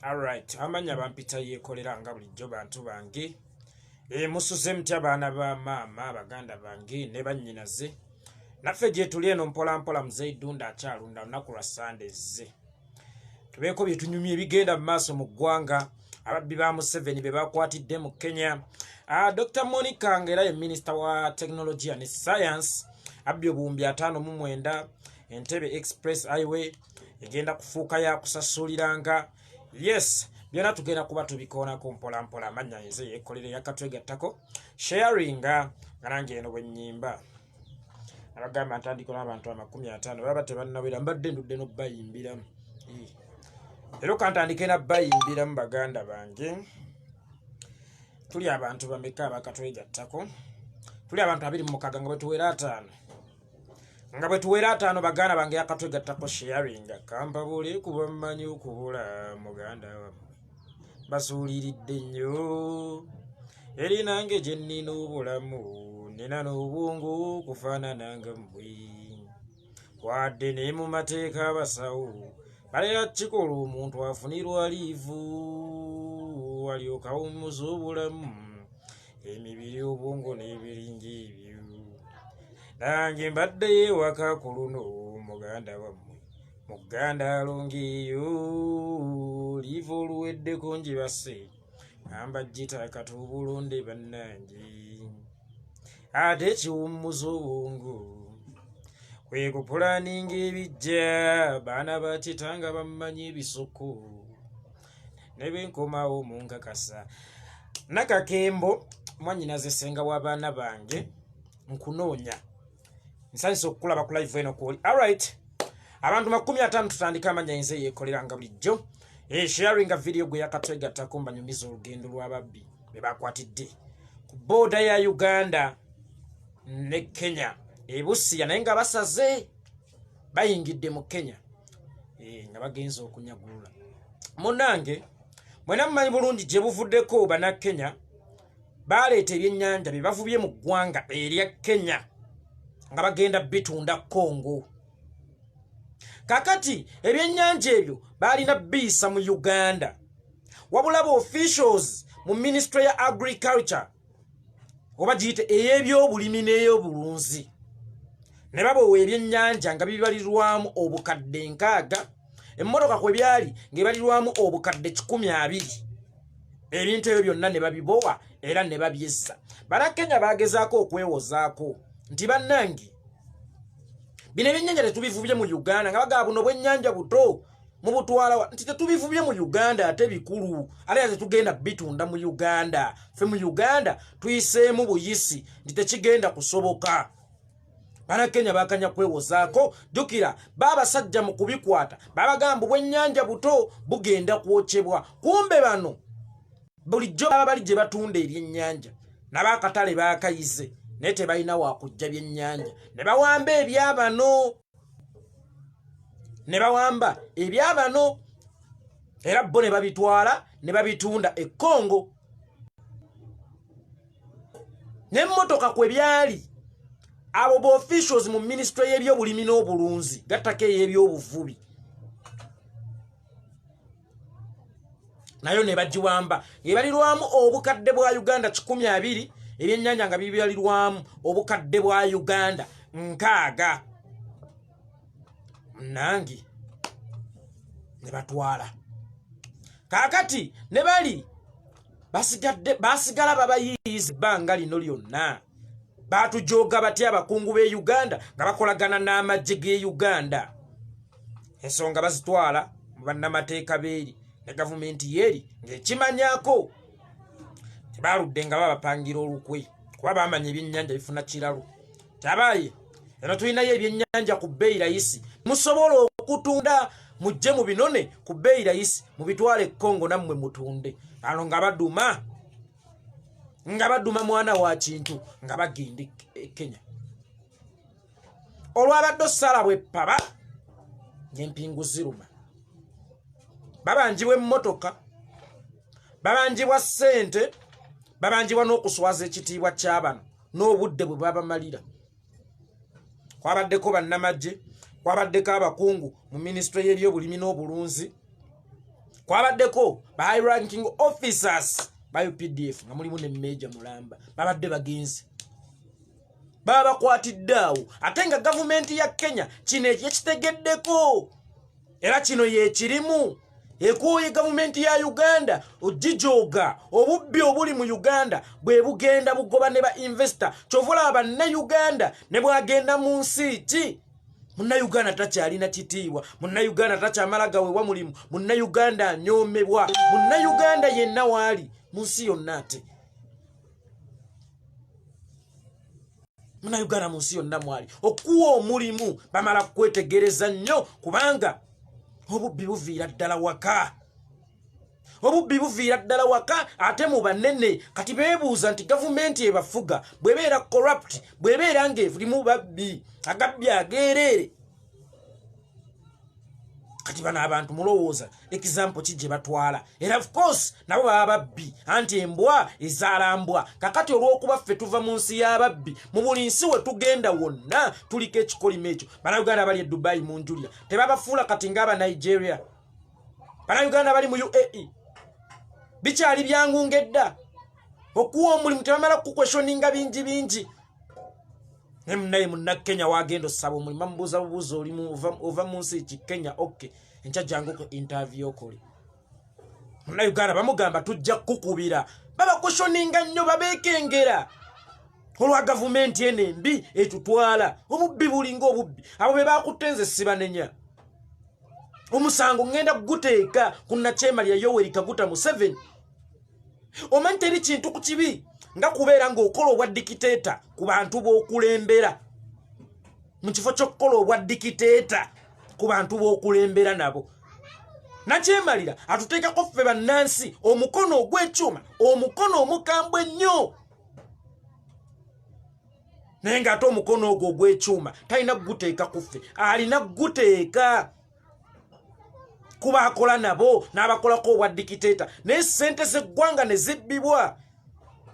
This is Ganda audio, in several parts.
Alright, amanya bampita yekolera nga bulijjo bantu bange. Musuze mutya baana ba maama baganda bange ne bannyinaze. Naffe gye tuli eno mpola mpola Muzeidunda akyalunda lunaku lwa Sundays. Tubeeko bye tunyumye bigenda mu maaso mu ggwanga. Ababbi ba Museveni be bakwatidde mu Kenya. Dr. Monica ngera ye Minister wa Technology and Science. Abbi obuwumbi 59 Entebbe Express Highway egenda kufuuka ya kusasuliranga. Yes, byonna tugenda kuba tubikoonako mpola mpola amanya nze yeekolere yakatwegattako. Sharinga nange eno bwe nnyimba. Abagamba ntandiko n'abantu 50 baba tebannawera mbadde ndudde n'obbayimbira. Leero kantandike n'abbayimbira mu baganda bange. Tuli abantu bameka abakatwegattako. Tuli abantu 26 nga bwe tuwera 5. Nga bwe tuwera 5 baganda bange yakatwegattako sharinga. Kampabule kuba mmanyi okubula muganda wammwe. Basuuliridde nnyo. Eri nange gye nnina obulamu. Nina n'obwongo kufaanana nga mmwe. Wadde ne mu mateeka abasawo balera kikola omuntu afunirwa liivu alyoka awummuza obulamu emibiri obwongo n'ebiringa ebyo. Nange mbaddeyo ewaka ku luno muganda wammwe muganda alongeeyo liivu oluweddeko njibase amba gitaka tubulonde bannange ate kiwummuza obwongo kwe kupulaninga ebijja baana bakitanga bamanyi ebisoko ne benkomawo mu nkakasa. Nakakembo mwannyinaze ssenga w'abaana bange nkunoonya nsanyusa okukulaba ku live eno kwoli. Alright, abantu 50 tutandika amanya nze yeekolera nga bulijjo. Sharinga video gwe yakatwegattako mbanyumiza olugendo lw'ababbi be bakwatidde ku booda ya Uganda ne Kenya. Busia naye nga basaze bayingidde mu Kenya nga bagenza okunyagulula. Munange mwena mumanyi bulungi gye buvuddeko bana Kenya baleeta ebyennyanja bye bavubye mu ggwanga erya Kenya nga bagenda bitunda Congo. Kakati ebyennyanja ebyo balina biisa mu Uganda wabula ba officials mu Ministry ya Agriculture oba giyite ey'ebyobulimi n'ey'obulunzi ne babowa ebyennyanja nga bibalirwamu obukadde 6, emmotoka kwe byali ng'ebalirwamu obukadde 120. Ebintu ebyo byonna ne babibowa era ne babyessa. Bannakenya bagezaako okwewozaako nti bannange bino ebyennyanja tetubivubye mu Uganda nga bagaba buno bwennyanja buto mu butwala nti tetubivubye mu Uganda ate bikulu ate tetugenda bitunda mu Uganda. Ffe mu Uganda tuyiseemu buyisi nti tekigenda kusoboka. Bannakenya bakanya kwewozaako. Jukira babasajja mu kubikwata babagamba bwennyanja buto bugenda kwokyebwa. Kumbe bano bulijjo baba bali gye batunda ebyennyanja n'abakatale bakayize naye tebalina wakujja byennyanja ne bawamba ebyabano era bo ne babitwala ne babitunda e Congo. N'emmotoka kwe byali abo bo officials mu Ministry y'ebyobulimi n'obulunzi gattako ey'ebyobuvubi nayo ne bagiwamba ng'ebalirwamu obukadde bwa Uganda 120, ebyennyanja nga bibalirwamu obukadde bwa Uganda 60. Nange ne batwala. Kakati ne bali basigala babayiiza ebbanga lino lyonna. Batujoga batya abakungu b'e Uganda nga bakolagana n'amagye g'e Uganda. Ensonga bazitwala mu bannamateeka beeri ne gavumenti yeeri ng'ekimanyako tebaludde nga babapangira olukwe kuba bamanya ebyennyanja bifuna kiralo. Tabaye eno tulinayo ebyennyanja ku bbeeyi layisi musobola okutunda mujje mu binone ku bbeeyi layisi mubitwale Congo nammwe mutunde. Ano nga baduma mwana wa kintu nga bagenda Kenya. Olwabadde osala bwe paba ng'empingu ziruma. Babanjibwa emmotoka, babanjibwa ssente, babanjibwa n'okuswaza ekitiibwa ky'abano n'obudde bwe babamalira. Kwabaddeko bannamagye, kwabaddeko abakungu mu Ministry y'ebyobulimi n'obulunzi, kwabaddeko ba high ranking officers ba UPDF nga mulimu ne Major Mulamba babadde bagenzi baba kwatiddaawo ate nga gavumenti ya Kenya kino ekitegeddeko era kino ye kirimu ekuye gavumenti ya Uganda ojijoga obubbi obuli mu Uganda bwe bugenda bugoba ne ba investor kyovula abanna Uganda ne bwagenda mu nsi ki munna Uganda takyalina kitiibwa munna Uganda takyamalaga we wa mulimu munna Uganda nyomebwa munna Uganda yenna wali mu nsi yonna ate munna Uganda mu nsi yonna mwali okuwa omulimu bamala kwetegereza nnyo kubanga obubbi buviira ddala waka obubbi buviira ddala waka ate mu banene kati beebuuza nti gavumenti ebafuga bwebeera corrupt bwebeera ng'erimu babbi agabbi ageerere kati bano abantu mulowooza example kijje batwala era of course nabo baba babbi anti embwa ezaalambwa kakati olw'okuba ffe tuva mu nsi y'ababbi mu buli nsi we tugenda wonna tuliko ekikolimo ekyo bannayuganda bali e Dubai mu njulira tebabafuula kati ng'aba Nigeria bannayuganda bali mu UAE bikyali byangungedda okuwa omulimu tebamala kukweshoninga bingi naye munna Kenya wagenda osaba omulimu bamubuuza bubuuza olimu ova mu nsi ki Kenya okay enkya jangu ku interview okole munna Uganda bamugamba tujja kukubira baba kushoninga nnyo babeekengera olwa gavumenti ene embi etutwala obubbi bulinga obubbi abo be bakutenze sibanenya omusango ngenda guteeka ku Nakyema Yoweri Kaguta Museveni omanyi teri kintu ku kibi nga kubeera ng'okola obwa dikiteeta ku bantu b'okulembera mu kifo ky'okukola obwa dikiteeta ku bantu b'okulembera nabo Nakyema atuteekako ffe bannansi omukono ogw'ekyuma omukono omukambwe ennyo naye ng'ate omukono ogwo ogw'ekyuma talina kuguteeka ku ffe alina kuguteeka kuba akola nabo n'abakolako obwa dikiteeta naye ssente z'eggwanga ne zibbibwa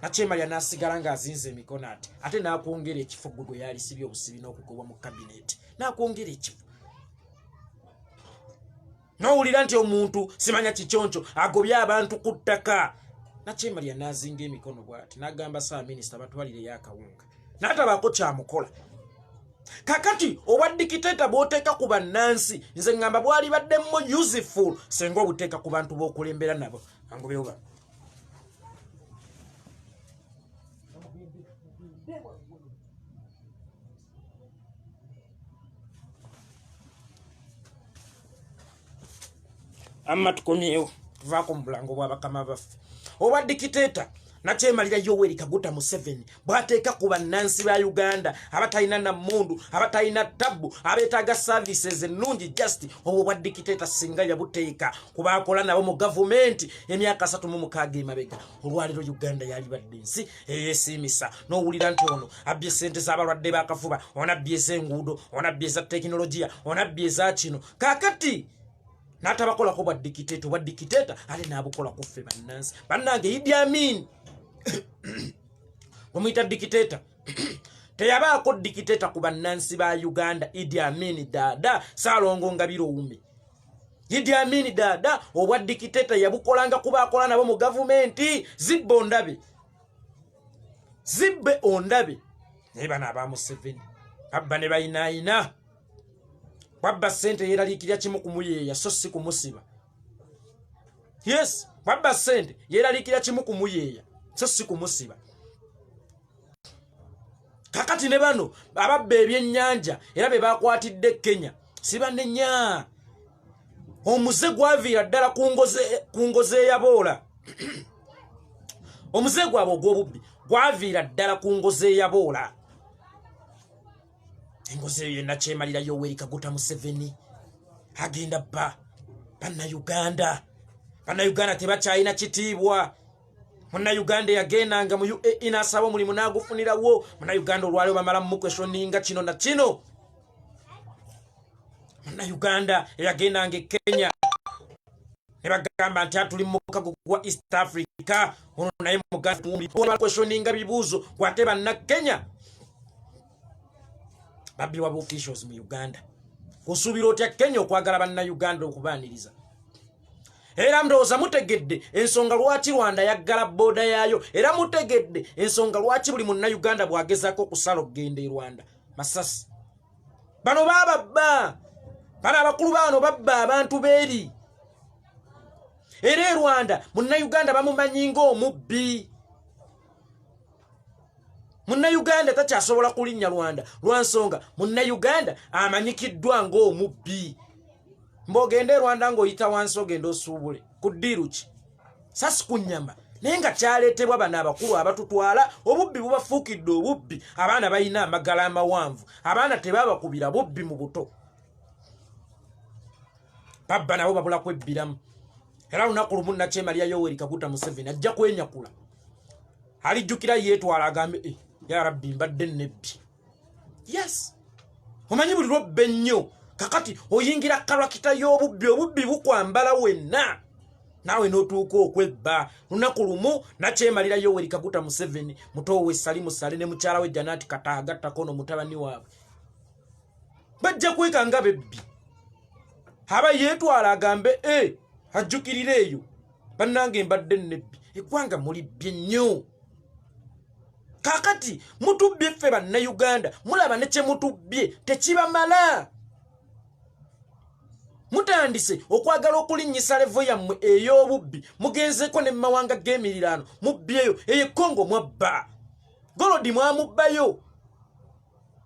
Nakyema n'asigala ng'azinze emikono ate n'akwongera ekifo gwe yali sibye obusibi n'okugobwa mu kabineeti n'akwongera ekifo n'owulira nti omuntu simanya kikyoncho agobye abantu ku ttaka Nakyema n'azinga emikono bw'ati n'agamba Ssaabaminisita batwalireyo akawunga n'atabaako kyamukola kakati obwa dikiteeta bw'oteeka ku bannansi nze ngamba bwali baddemu useful senga obuteeka ku bantu b'okulembera nabo angobyeoba amma tukomyewo tuvaako mu bulango bw'abakama baffe obwa dikiteeta Nakyema Yoweri Kaguta Museveni bw'ateeka ku bannansi ba Uganda abatalina nammundu abatalina ttabu abeetaaga services ennungi just obwo bwa dikiteeta singa yabuteeka kuba akola nabo mu gavumenti emyaka 36 emabega olwaliro Uganda yali badde nsi eyeesiimisa n'owulira nti ono abbye ssente z'abalwadde b'akafuba onabbye ez'enguudo onabbye eza tekinologiya onabbye eza kino kakati n'atabakolako bwa dikiteeta ate n'abukola ku ffe bannansi bannange Idi Amin omuyita dikiteeta teyabaako dikiteeta ku bannansi ba Uganda Idi Amin dada Saalongo Ngabiroome Idi Amin dada obwa dikiteeta yabukolanga kuba akola nabo mu gavumenti zibbe ondabe naye bano aba Museveni abba ne bayinaayina wabba ssente yeeraliikirya kimu kumuyeeya so si kumusiba yes wabba ssente yeeraliikirya kimu kumuyeeya so si kumusiba kakati ne bano ababba ebyennyanja era be bakwatidde Kenya sibanenya omuze gwaviira ddala ku ngoze eyaboola omuze gwabwe ogw'obubbi gwaviira ddala ku ngoze eyaboola engoze eyo Nakyema Yoweri Kaguta Museveni agenda bannayuganda tebakyalina kitiibwa munnayuganda yagendanga mu UAE n'asaba omulimu n'agufunirawo munnayuganda olwaliro bamala mukweshoninga kino na kino munnayuganda eyagendanga e Kenya ne bagamba nti atuli mu mukago gwa East Africa ono naye muganda kweshoninga bibuuzo gwate bannakenya babbi wa officials mu Uganda kusuubira otya Kenya okwagala bannayuganda okubaaniriza era ndowooza mutegedde ensonga lwaki Rwanda yaggala booda yaayo era mutegedde ensonga lwaki buli munnayuganda bw'agezaako okusala okugenda e Rwanda Masasi bano bababba bano abakulu bano babba abantu beeri era e Rwanda munnayuganda bamumanyi ng'omubbi munnayuganda takyasobola kulinnya Rwanda lwansonga munnayuganda amanyikiddwa ng'omubbi mbogende e Rwanda ng'oyita wansi ogenda osuubule ku ddiiru ki sasi ku nnyama naye nga kyaleetebwa bano abakulu abatutwala obubbi bubafuukidde obubbi abaana balina amagala amawanvu abaana tebabakubira bubbi mu buto babba nabo babula kwebbiramu era lunaku lumu Nakyemaliya Yoweri Kaguta Museveni ajja kwenyakula alijjukira yeetwala agambe ya rabbi mbadde nebbi yes omanyi buli lwobba ennyo kakati oyingira kalakita y'obubbi obubbi bukwambala wenna nawe n'otuuka okwebba lunaku lumu Nakyemaliya Yoweri Kaguta Museveni muto we Salimu Sale ne mukyala we Janati Katagattako no mutabani waabwe bajja kwekanga bebbi aba yeetwala agambe ajjukirira eyo bannange mbadde nebbi eggwanga mulibbye nnyo kakati mutubbye ffe bannayuganda mulaba ne kye mutubbye tekibamala mutandise okwagala okulinnyisa levo yammwe ey'obubbi mugenzeko ne mawanga g'emirirano mubbyeyo eyo Kongo mwabba Golodi mwamubbayo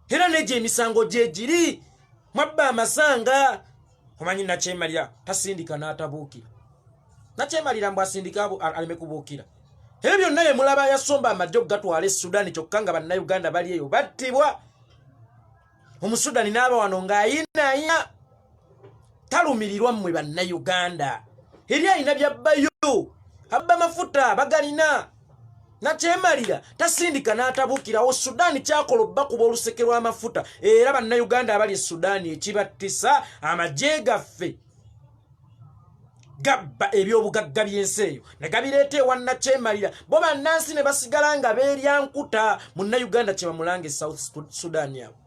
era negyo emisango gye giri mwabba amasanga omanyi Nakyemaliya tasindika n'atabuukira Nakyemaliya mbu asindika aleme kubuukira ebyo byonna bye mulaba yasomba amajjo okugatwala e Sudan kyokka nga bannayuganda bali eyo battibwa Omusudani n'aba wano ng'ayinaaya talumirirwa mmwe bannayuganda eri alina byabbayo abba mafuta bagalina Nakyemaliya tasindika n'atabuukirawo Sudan kyakola obbakuba oluseke lw'amafuta era bannayuganda abali e Sudan ekibattisa amagye gaffe gabba ebyobugagga by'ensi eyo ne gabireeta ewa Nakyemaliya bo bannansi ne basigala nga beerya nkuta munnayuganda kye bamulange South Sudan abo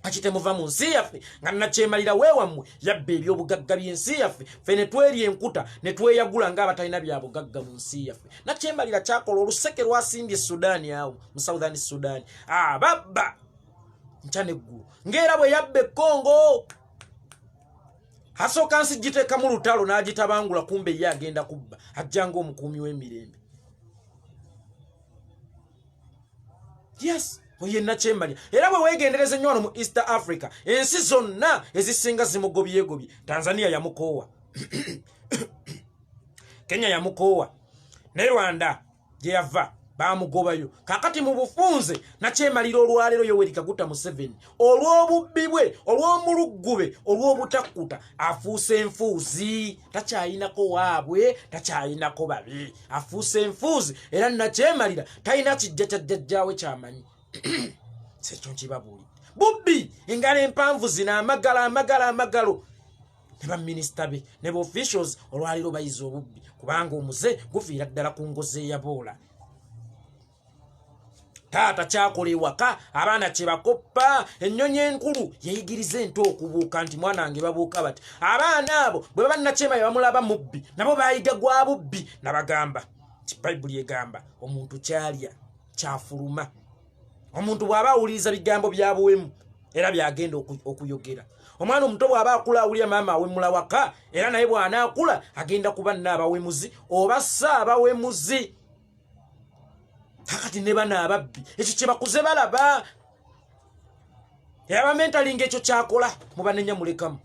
akitemuva mu nsi yaffe nga Nakyemaliya weewammwe yabba ebyobugagga by'ensi yaffe ffe ne twerya enkuta ne tweyagula ng'abatalina bya bugagga mu nsi yaffe Nakyemaliya kyakola oluseke lwasimbye Sudan awo mu Southern Sudan babba nkya neggulu ng'era bwe yabba Congo asooka nsi giteeka mu lutalo n'agitabangula kumbe ye agenda kubba ajja ng'omukuumi w'emirembe yes oye Nakyemaliya era bwe weegendereza ennyo wano mu East Africa ensi zonna ezisinga zimugobyegobye Tanzania yamukoowa Kenya yamukoowa ne Rwanda gye yava bamugobayo kakati mu bufunze Nakyemaliya olwaleero Yoweri Kaguta Museveni olw'obubbi bwe olw'omuluggube olw'obutakkuta afuuse enfuuzi takyayinako waabwe takyayinako babi afuuse enfuuzi era Nakyemaliya talina kijja kya jjajjaawe kyamanyi sekyo nkibabuulidde bubbi engalo empanvu zina amagalo ne baminisita be ne officials olwaleero bayiza obubbi kubanga omuze gufiira ddala ku ngozi eyaboola taata kyakola ewaka abaana kye bakoppa ennyonyi enkulu yeyigiriza ento okubuuka nti mwana wange babuuka bati abaana abo bwe baba Nakyemaliya bamulaba mubbi nabo bayiga gwa bubbi nabagamba ti Bayibuli egamba omuntu kyalya kyafuluma omuntu bw'aba awuliriza bigambo bya buwemu era byagenda okuyogera omwana omuto bw'aba akula awulira maama awemula waka era naye bw'anaakula agenda kuba n'abawemuzi oba saabawemuzi kakati ne bana ababbi ekyo kye bakuze balaba yaba mentalinga ekyo kyakola mubanenya mulekamu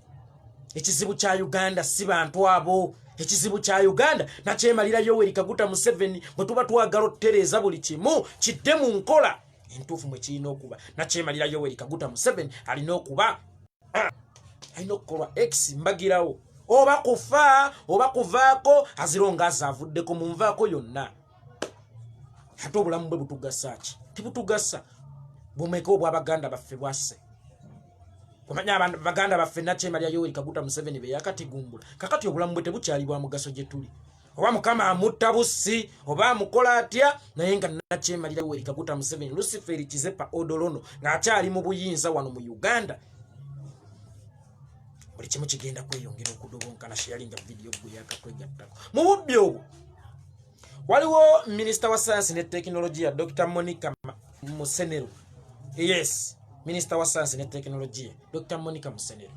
ekizibu kya Uganda si bantu abo ekizibu kya Uganda Nakyemaliya Yoweri Kaguta Museveni bwe tuba twagala otutereeza buli kimu kidde mu nkola entuufu mwe kirina okuba Nakyemaliya Yoweri Kaguta Museveni alina okuba alina okukolwa x mbagirawo oba kufa oba kuvaako azironga azaavuddeko mu nvaako yonna ate obulamu bwe butugasa ki tibutugasa bumeka obw'abaganda baffe bwasse kumanya baganda baffe Nakyemaliya Yoweri Kaguta Museveni be yakatigumbula kakati obulamu bwe tebukyali bwa mugaso gye tuli oba mukama amutta bussi oba amukola atya naye nga Nakyemaliya Yoweri Kaguta Museveni Lucifer Kizepa Odolono ng'akyali mu buyinza wano mu Uganda buli kimu kigenda kweyongera okudobonkana sharinga video gwe yakatwegattako mu bubbi obwo. Waliwo Minister wa Science ne Technology Dr. Monica Musenero. Yes, Minister wa Science ne Technology Dr. Monica Musenero.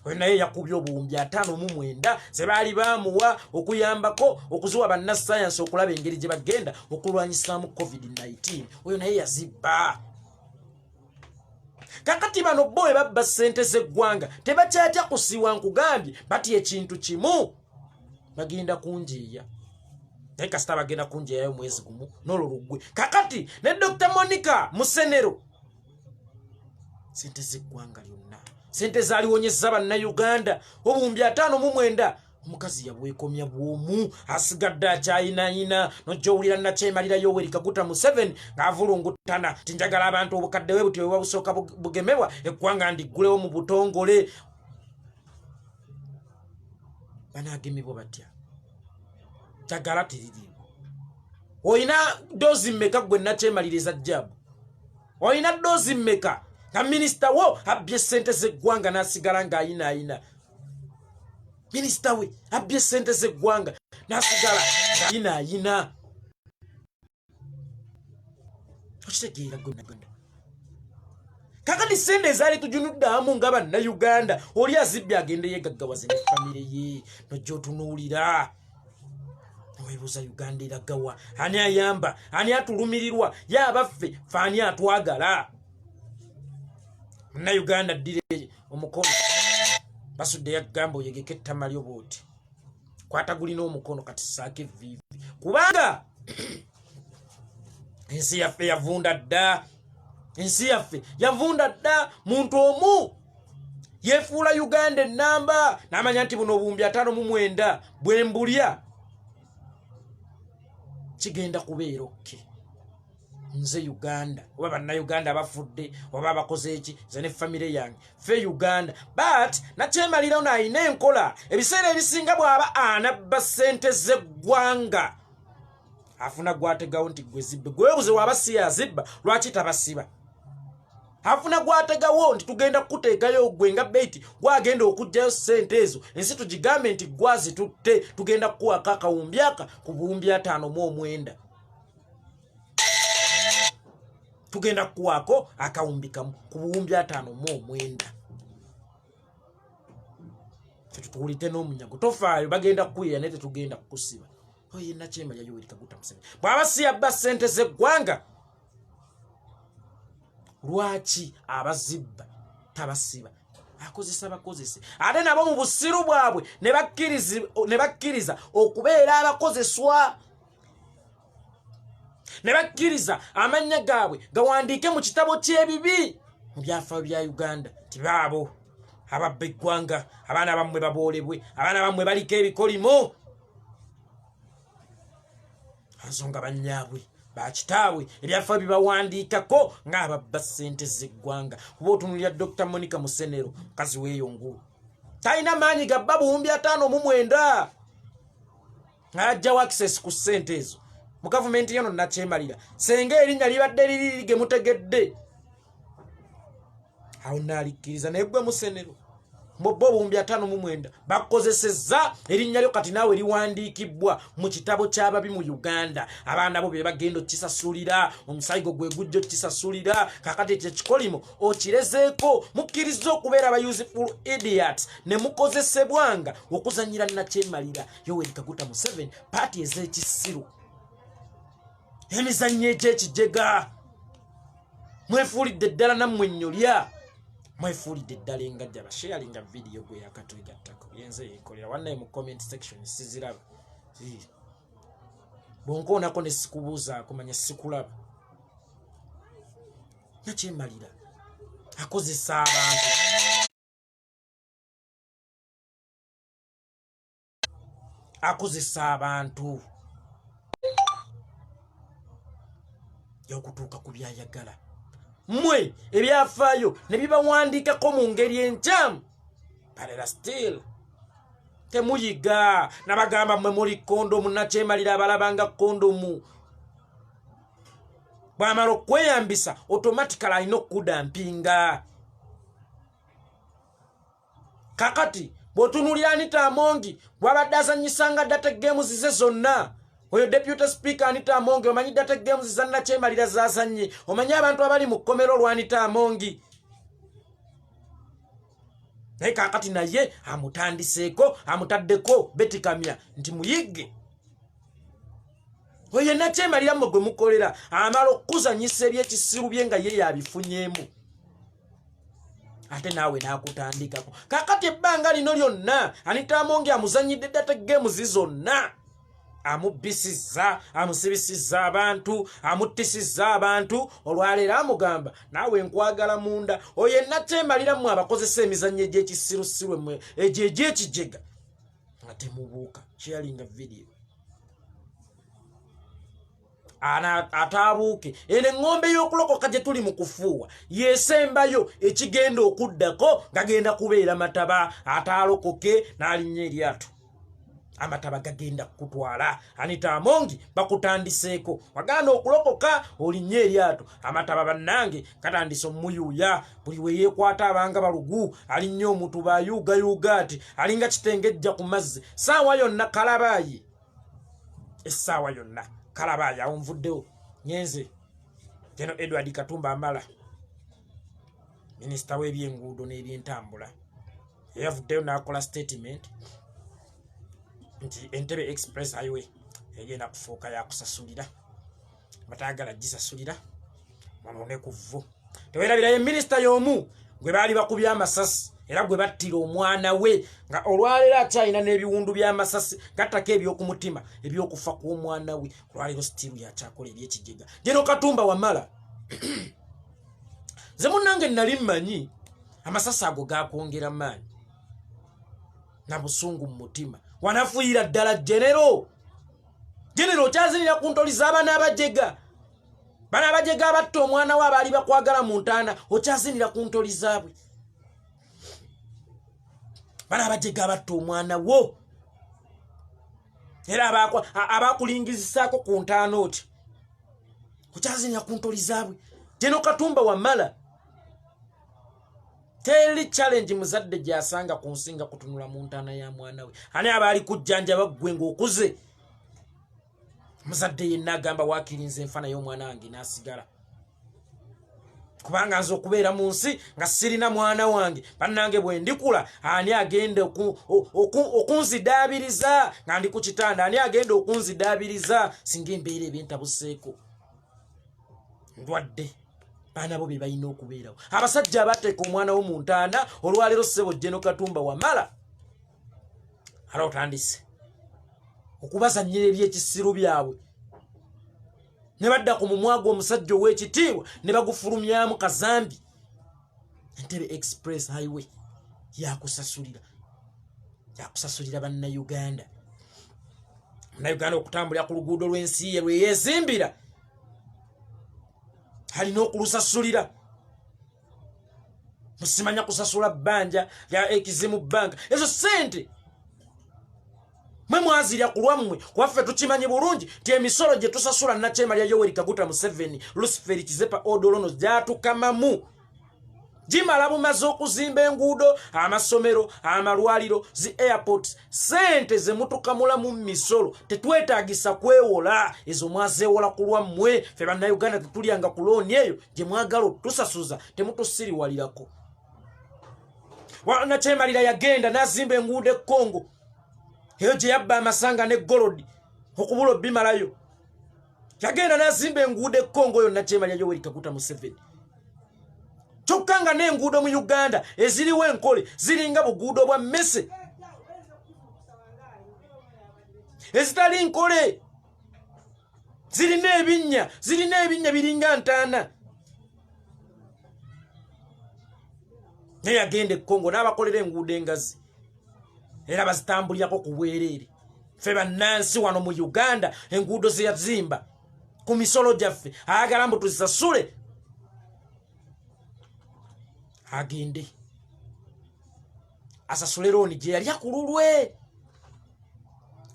Oyo naye yakubye obuwumbi 59 ze baali bamuwa okuyambako okuzuwa banna science okulaba engeri gye bagenda okulwanyisaamu COVID-19. Oyo naye yazibba. Kakati bano boye babba ssente z'eggwanga tebakyatya kusiwa nkugambye bati ekintu kimu bagenda kunjiya. Naye kasita bagenda kunjiyayo mwezi gumu n'olulugwe. Kakati ne Dr. Monica Musenero sente z'eggwanga lyonna sente zaliwonyeza bannayuganda obuwumbi 59 omukazi yabwekomya bwomu asigadde akyayinayina nojjowulira nakyemalira Yoweri Kaguta Museveni ng'avulungutana tinjagala abantu obukadde bwe buti bwe busooka bugemebwa eggwanga ndiggulewo mu butongole. Banaagemebwa batya? Jagala tiririiwo. Oyina dozi mmeka gwe nakyemaliriza jjabu? Oyina dozi mmeka? Na minister wo abye sente z'eggwanga n'asigala ng'ayinaayina. Minister we abye sente z'eggwanga n'asigala ng'ayinaayina. Okitegeera gonna. Kakati sente ezaali tujunudde amu nga bannayuganda oli azibye agende yeegaggawaze ne famire ye nojja otunuulira. Webuuza Uganda eragawa? Ani ayamba? Ani atulumirirwa? Ye abaffe fe ani atwagala? Munnayuganda ddire omukono basudde yagamba oyegeke ettama lyo bw'oti. Kwata gulina omukono kati ssaako evviivi. Kubanga ensi yaffe yavunda dda. Ensi yaffe yavunda dda. Muntu omu yeefuula Uganda ennamba n'amanya nti buno obuwumbi 59 bwe mbulya kigenda kubeera okke. Nze Uganda oba bannayuganda abafudde oba abakoze eki nze ne famire yange fe Uganda. But nakyemalira ono ayina enkola ebiseera ebisinga bw'aba anabba ssente z'eggwanga afuna gwategawo nti gwe zibbe. Gwebuze waba si yazibba lwaki tabasiba? Afuna gwategawo nti tugenda kukuteekayo gwe nga beti gwagenda okugjayo ssente ezo ensi tugigambe nti gwazitutte tugenda kukuwako akawumbi aka ku buwumbi 59. Tugenda kukuwako akawumbi kamu ku buwumbi 59. Tutuwulite n'omunyago tofaayo bagenda kukuyeya naye tetugenda kukusiba. Oyo yenna kyemalya Yoweri Kaguta Museveni bw'aba si yabba ssente z'eggwanga lwaki abazibba tabasiba? Akozesa bakozese ate nabo mu busiru bwabwe ne bakkiriza okubeera abakozeswa. Ne bakkiriza amannya gaabwe gawandiike mu kitabo ky'ebibi mu byafaayo bya Uganda ti baabo ababba eggwanga, abaana bammwe baboolebwe, abaana bammwe baliko ebikolimo. Ansonga bannyaabwe bakitaabwe ebyafaayo bibawandiikako ng'ababba ssente z'eggwanga. Kuba otunulira Dr. Monica Musenero mukazi w'eyongulu talina maanyi gabba buwumbi 59 ng'ajjawo access ku ssente ezo mu gavumenti yono nakyemalira senga erinnya libadde liri ge mutegedde awo naalikkiriza naye gwe Musenero mbobbo obuwumbi 59 bakozesezza erinnya lyo kati naawe liwandiikibwa mu kitabo ky'ababi mu Uganda. Abaana bo be bagenda okisasulira, omusayigo gwe gujja okisasulira. Kakati ekyo ekikolimo okirezeeko mukkiriza okubeera aba useful idiots ne mukozesebwanga okuzanyira nakyemalira Yoweri Kaguta Museveni paati ez'ekisiru emizannyo egy'ekijega. Mwefuulidde ddala nammwe nnyolya mwefuulidde ddala engajja abasharinga video gwe yakatwegattako yenze yeekolera wannaye mu comment section siziraba bonkoonako ne sikubuuzaako manya sikulaba. Nakyemalira akozesa abantu y'okutuuka ku byayagala. Mmwe ebyafaayo ne bibawandiikako mu ngeri enkyamu balera still temuyiga. Nabagamba mmwe muli kondomu nakyemalira abalabanga kondomu bw'amala okweyambisa automatically alina okudampinga. kakati botunulira Anita Amongi bwabadde azanyisanga data games ze zonna oyo deputy speaker Anita Amongi omanyi data games zanna kyemalira zazanye omanyi abantu abali mu kkomero lwa Anita Amongi naye kakati naye amutandiseeko amutaddeko betikamya nti muyigge oyo nakyemalira mmwe gwe mukolera amala okuzanyisa ebyekisiru bye nga ye yabifunyemu ate naawe nakutandikako kakati ebbanga lino lyonna Anita Amongi amuzanyidde data games zonna amubisiza amusibisiza abantu amutisiza abantu olwaleero amugamba naawe nkwagala munda oyo nakyemalira mmwe abakozesa emizannyo egy'ekisirusiru mmwe egyo egy'ekijega nga temubuuka sharinga video ataabuuke eno eŋŋombe y'okulokoka gye tuli mu kufuuwa yeesembayo ekigenda okuddako gagenda kubeera mataba ataalokoke n'alinnya eryato amataba gagenda kutwala Anita Amongi bakutandiseeko waganda okulokoka olinnye eryato amataba bannange katandise omuyuuya buli we yeekwata abanga balugu alinnye omutuba ayuugayuuga ati alinga kitengejja ku mazzi saawa yonna kalabaayi essaawa yonna kalabaayi awo nvuddewo nyenze geno Edward Katumba Amala minisita w'ebyenguudo n'ebyentambula yavuddeyo n'akola statement nti Entebbe Express Highway egenda kufuuka yakusasulira batagala gisasulira wanone kuvu tewerabira ye minisita y'omu gwe baali bakubya amasasi era gwe battira omwana we nga olwaleero akyalina n'ebiwundu by'amasasi gattako eby'okumutima ebyokufa kw'omwana we olwaleero sitiiru yakyakola ebyekijega Jeno Katumba Wamala ze munnange nali mmanyi amasasi ago gakwongera maanyi na busungu mu mutima wanafuira ddala genero kyazinira ku ntoli z'abaana abajega bana abajega abatta omwana we abaali bakwagala mu ntaana okyazinira ku ntoli zaabwe bana abajega abatta omwana wo era abakulingizisaako ku ntaana oti okyazinira ku ntoli zaabwe Jeno Katumba Wamala teri challenge muzadde gyasanga ku nsinga kutunula mu ntaana ya mwana we ani abaali kujjanja baggwe ng'okuze muzadde yenna agamba wakirinze enfana y'omwana wange n'asigala kubanga nze okubeera mu nsi nga sirina mwana wange bannange bwe ndikula ani agenda okunzidaabiriza nga ndi ku kitanda ani agenda okunzidaabiriza singa embeera ebyentabuseeko ndwadde baana bo be balina okubeerawo abasajja abateeka omwana wo mu ntaana olwaleero ssebo Jeno Katumba Wamala ala otandise okubazannyira ebyekisiru byabwe ne badda ku mumwago omusajja ow'ekitiibwa ne bagufulumyamu kazambi Entebbe Express Highway yakusasulira bannayuganda okutambulira ku luguudo lw'ensi ye lwe yeezimbira halina okulusasulira musimanya kusasula bbanja lya Ekizimu Bank ezo sente mwe mwazirya ku lwammwe waffe tukimanyi bulungi ti emisolo gye tusasula Nakyemalira Yoweri Kaguta Museveni Lucifer Kizepa Odolono gyatukamamu gimala bumaze okuzimba enguudo amasomero amalwaliro zi airports sente ze mutukamula mu misolo tetwetaagisa kwewola ezo mwazeewola ku lwammwe ffe bannayuganda tetulyanga ku looni eyo gye mwagala otusasuza temutusiriwalirako Nakyemalira yagenda n'azimba enguudo e Congo eyo gye yabba amasanga ne golodi okubula obimalayo yagenda n'azimba enguudo e Congo eyo Nakyemalira Yoweri Kaguta Museveni kyokka nga n'enguudo mu Uganda eziriwo enkole ziringa buguudo bwa mmese ezitali nkole zirina ebinnya biringa ntaana naye yagenda e Congo n'abakolera enguudo engazi era bazitambulirako ku bwereere ffe bannansi wano mu Uganda enguudo ze yazimba ku misolo gyaffe ayagala mbu tuzisasule agende asasule looni gye yalya ku lulwe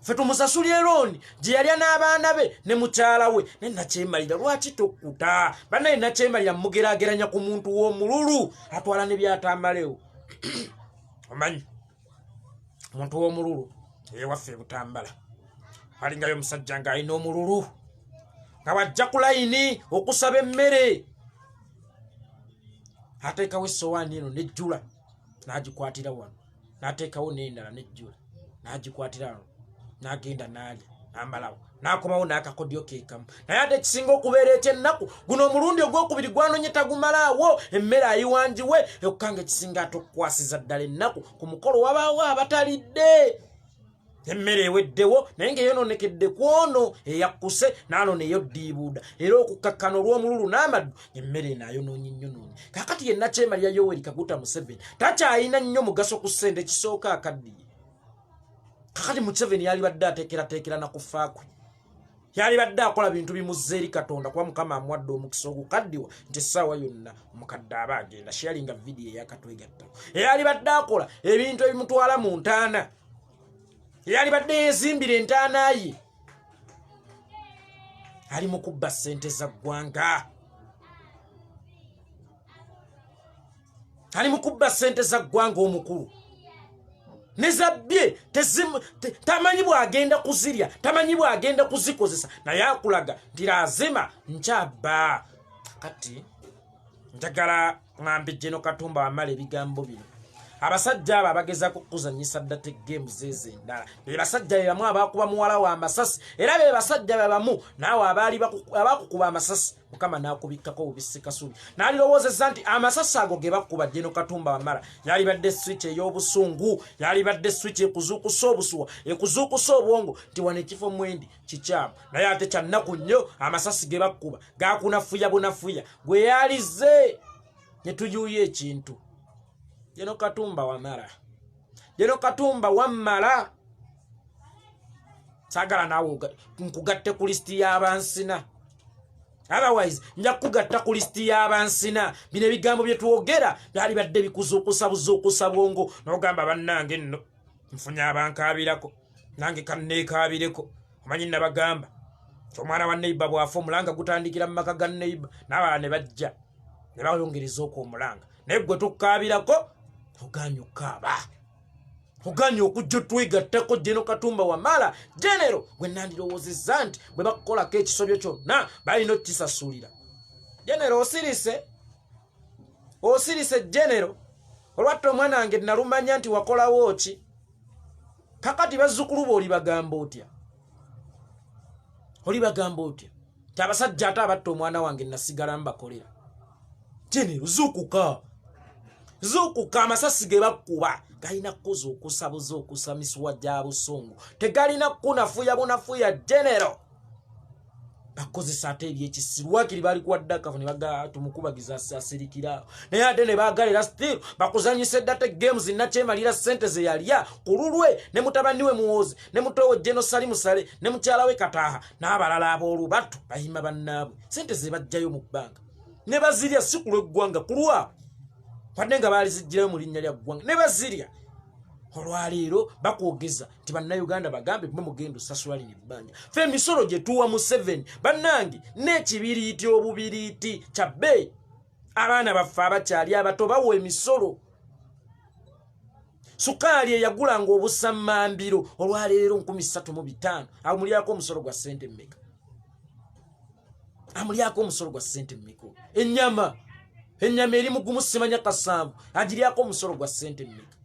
ffe tumusasulire looni gye yalya n'abaana be ne mukyala we ne Nakyemalira lwaki tokkuta bannaye Nakyemalira mugeraageranya ku muntu w'omululu atwala ne byatamalewo omanyi omuntu w'omululu ewaffe Butambala alingayo omusajja nga alina omululu nga wajja ku layini okusaba emmere ateekawo essowaani eno nejjula n'agikwatira wano n'ateekawo n'endala nejjula n'agikwatira wano n'agenda n'alya n'amalawo n'akomawo n'akakodyo keekamu naye ate ekisinga okubeera ekyennaku guno omulundi ogwokubiri gwanonye tagumalaawo emmere ayiwanjiwe ekkanga ekisinga ate okukwasiza ddala ennaku ku mukolo wabaawo abatalidde emmere eweddewo naye ng'eyonoonekedde ku ono eyakkuse n'anona eyoddiibuuda era okukkakkana olw'omululu n'amaddu emmere eno ayonoonye nnyonoonye kaakati yenna Kyemalira Yoweri Kaguta Museveni takyayina nnyo mugaso ku ssente kisooka akaddiye kakati Museveni yalibadde ateekerateekera nakufa kwe yalibadde akola bintu bimuzza eri Katonda kuba Mukama amuwadde omukisa ogukaddiwa nti essaawa yonna omukadde aba agenda sharinga vidiyo eyakatwegattako eyalibadde akola ebintu ebimutwala mu ntaana eyalibadde yeezimbira entaana ye ali mu kubba ssente za ggwanga ali mu kubba ssente za ggwanga omukulu ne zabbye tamanyi bw'agenda kuzirya tamanyi bw'agenda kuzikozesa naye akulaga nti lazima nkyabba kati njagala ŋŋambe Gen. Katumba Wamala ebigambo bino abasajja abo abagezaako okuzanyisa ddate games ezo endala be basajja be bamu abaakuba muwala wa amasasi era be basajja be bamu naawe abaakukuba amasasi Mukama n'akubikkako obubisi kasubi n'alirowoozezza nti amasasi ago ge bakuba Gen. Katumba Wamala yalibadde switch ey'obusungu yalibadde switch ekuzuukusa obusuwa ekuzuukusa obwongo nti wano ekifo mwendi kikyamu naye ate kyannaku nnyo amasasi ge bakuba gaakunafuya bunafuya gwe yalize ne tuyuuya ekintu Gen. Katumba Wamala Gen. Katumba Wamala saagala naawe nkugatte ku lisiti y'abansina otherwise nja kugatta ku lisiti y'abansina bino ebigambo bye twogera byalibadde bikuzuukusa buzuukusa bwongo n'ogamba bannange nno nfunye abankaabirako nange kanneekaabireko omanyi nabagamba omwana wa neiba bw'afa omulanga gutandikira mu maka ga neiba n'abalala ne bajja ne bayongereza okwo omulanga naye gwe tukkaabirako oganye okukaaba oganye okujja otwegattako Gen. Katumba Wamala General gwe nandirowoozezza nti bwe bakukolako ekisobyo kyonna balina okkisasulira General osirise General olwatta omwana wange nalumanya nti wakolawo ki kakati bazzukulu bo olibagamba otya nti abasajja ate abatta omwana wange nasigala mbakolera General zuukuka amasasi ge bakuba galina kuzuukusa buzuukusa misuwa gya busungu tegalina kunafuya bunafuya General bakozesa ate ebyekisiru wakiri bali kuwaddakafu ne baga tumukubagiza asirikira naye ate ne bagalera still bakuzanyisa eddate games Nakyemalira ssente ze yalya ku lulwe ne mutabani we Muwoozi ne mutowe Gen. Salimu Sale ne mukyala we Kataaha n'abalala ab'olubatu bayima bannaabwe ssente ze bajjayo mu bbanga ne bazirya si ku lw'eggwanga ku lwabwe wadde nga baali zijjirayo mu linnya lya ggwanga ne bazirya olwaleero bakwogeza nti bannayuganda bagambe mwe mugenda osasula lino ebbanja ffe emisolo gye tuwa Museveni bannange n'ekibiriiti obubiriiti kya bbeeyi abaana baffe abakyali abato bawa emisolo sukaali eyagulanga obusammambiro olwaleero 3,500 amulyako omusolo gwa ssente mmeka ennyama eri mugumu simanya kasanvu agiryako omusolo gwa ssente mmeka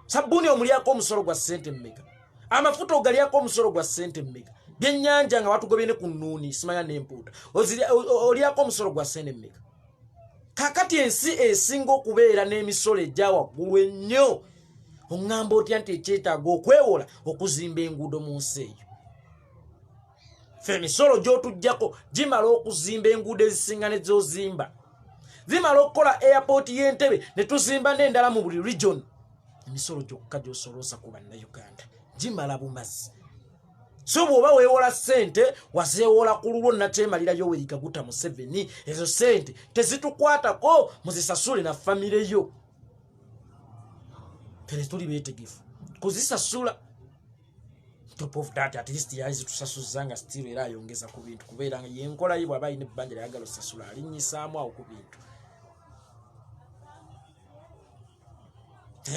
sabbuuni omulyako omusolo gwa ssente mmeka amafuta ogalyako omusolo gwa ssente mmeka byennyanja nga watugobye ne ku nnuuni simanya n'empuuta olyako omusolo gwa ssente mmeka kakati ensi esinga okubeera n'emisolo egya waggulu ennyo oŋŋamba otya nti ekyetaaga okwewola okuzimba enguudo mu nsi eyo ffe emisolo gy'otuggyako gimala okuzimba enguudo ezisinga ne zozimba zimala okukola airport y'Entebbe ne tuzimba n'endala mu buli region emisolo gyokka gy'osoloosa ku bannayuganda gimala bumazi so bw'oba weewola ssente wazeewola ku lulwo Nakyemalira Yoweri Kaguta Museveni ezo ssente tezitukwatako muzisasule na famire yo fere tuli beetegefu kuzisasula top of that at least yazi tusasuzanga still era ayongeza ku bintu kubeera nga yenkola yibwa abayine ebbanja lyagala osasula alinyisaamu awo ku bintu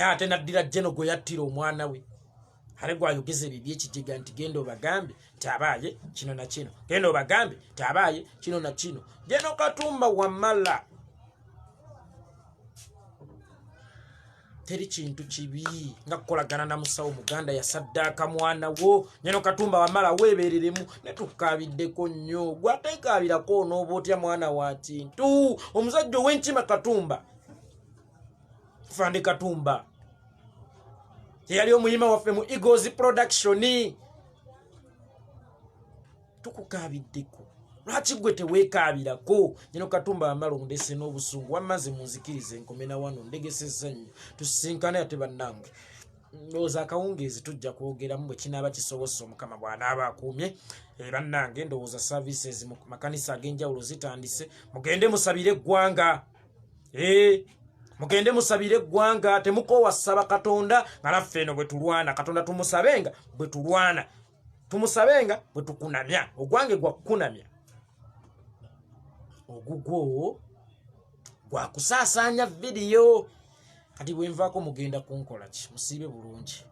ate naddira jeno gwe yattira omwana we ale gwayogeza bibi ekijiga nti genda obagambe tabaye kino na kino genda obagambe tabaye kino na kino Jeno Katumba Wamala teri kintu kibi nga kukolagana na musawo muganda yasaddaka mwana wo Jeno Katumba Wamala webereremu ne tukabiddeko nnyo gwatekabirako n'obotya mwana wa kintu omusajja w'enkima Katumba Fandi Katumba yali omuyima waffe mu Eagles Production tukukabiddeko lwaki gwe teweekabirako Jeno Katumba Wamala ondese n'obusungu wamaze munzikirize nkomena wano ndegesezza nnyo tusinkane ate bannange ndowooza akawungeezi tujja kwogeramu bwe kinaaba kisobose omukama bw'anaaba akuumye bannange ndowooza services mu makanisa ag'enjawulo zitandise mugende musabire eggwanga mugende musabire eggwanga temukoowa ssaba Katonda nga naffe eno bwe tulwana Katonda tumusabenga bwe tulwana tumusabenga bwe tukunamya ogwange gwa kukunamya ogugwo gwa kusaasaanya vidiyo kati bwe nvaako mugenda kunkola ki musiibe bulungi